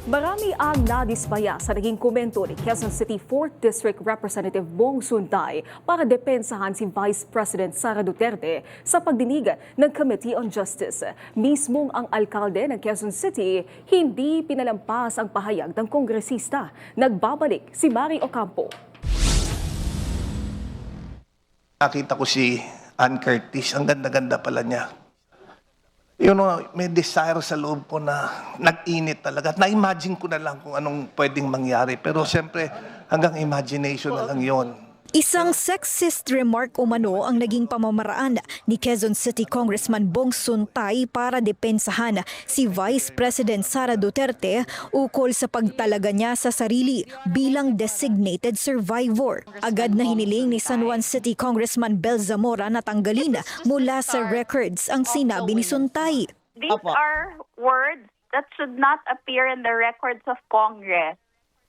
Marami ang nadismaya sa naging komento ni Quezon City 4th District Representative Bong Suntay para depensahan si Vice President Sara Duterte sa pagdinigan ng Committee on Justice. Mismong ang alkalde ng Quezon City hindi pinalampas ang pahayag ng kongresista. Nagbabalik si Mari Ocampo. Nakita ko si Ann Curtis, ang ganda-ganda pala niya. May desire sa loob ko na nag-init talaga. Na-imagine ko na lang kung anong pwedeng mangyari. Pero siyempre, hanggang imagination na lang yon. Isang sexist remark umano ang naging pamamaraan ni Quezon City Congressman Bong Suntay para depensahan si Vice President Sara Duterte ukol sa pagtalaga niya sa sarili bilang designated survivor. Agad na hiniling ni San Juan City Congressman Bel Zamora na tanggalin mula sa records ang sinabi ni Suntay. These are words that should not appear in the records of Congress.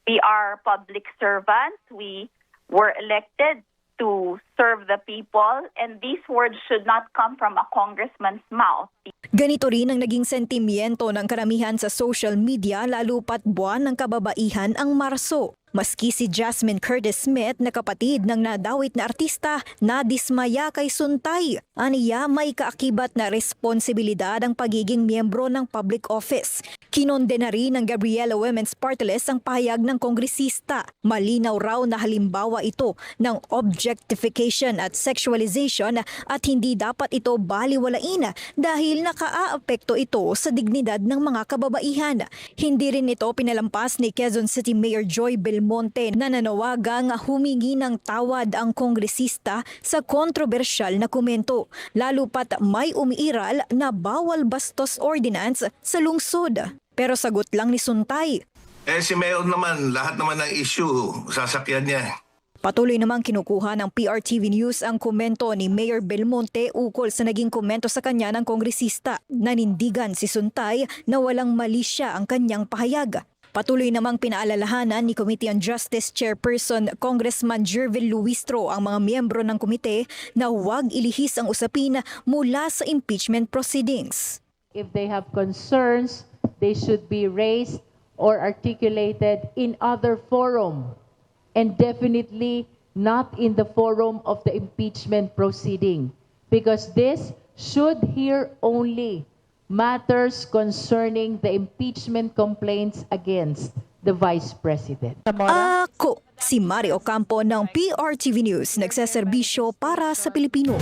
We are public servants. We were elected to serve the people, and these words should not come from a congressman's mouth. Ganito rin ang naging sentimiento ng karamihan sa social media lalo pat buwan ng kababaihan ang Marso. Maski si Jasmine Curtis Smith na kapatid ng nadawit na artista na dismaya kay Suntay. Aniya may kaakibat na responsibilidad ang pagiging miyembro ng public office. Kinonde na rin ng Gabriela Women's Party List ang pahayag ng kongresista. Malinaw raw na halimbawa ito ng objectification at sexualization at hindi dapat ito baliwalain dahil nakaaapekto ito sa dignidad ng mga kababaihan. Hindi rin ito pinalampas ni Quezon City Mayor Joy Belmonte na nanawagang humingi ng tawad ang kongresista sa kontrobersyal na komento. Lalo pat may umiiral na bawal bastos ordinance sa lungsod. Pero sagot lang ni Suntay. Si Mayor naman, lahat naman ng issue, sasakyan niya. Patuloy namang kinukuha ng PRTV News ang komento ni Mayor Belmonte ukol sa naging komento sa kanya ng kongresista. Nanindigan si Suntay na walang mali siya ang kanyang pahayag. Patuloy namang pinaalalahanan ni Committee on Justice Chairperson Congressman Jervil Luistro ang mga miyembro ng komite na huwag ilihis ang usapin mula sa impeachment proceedings. If they have concerns, they should be raised or articulated in other forum and definitely not in the forum of the impeachment proceeding, because this should hear only matters concerning the impeachment complaints against the Vice President. Ako, si Mari Ocampo ng PRTV News, nagseserbisyo para sa Pilipino.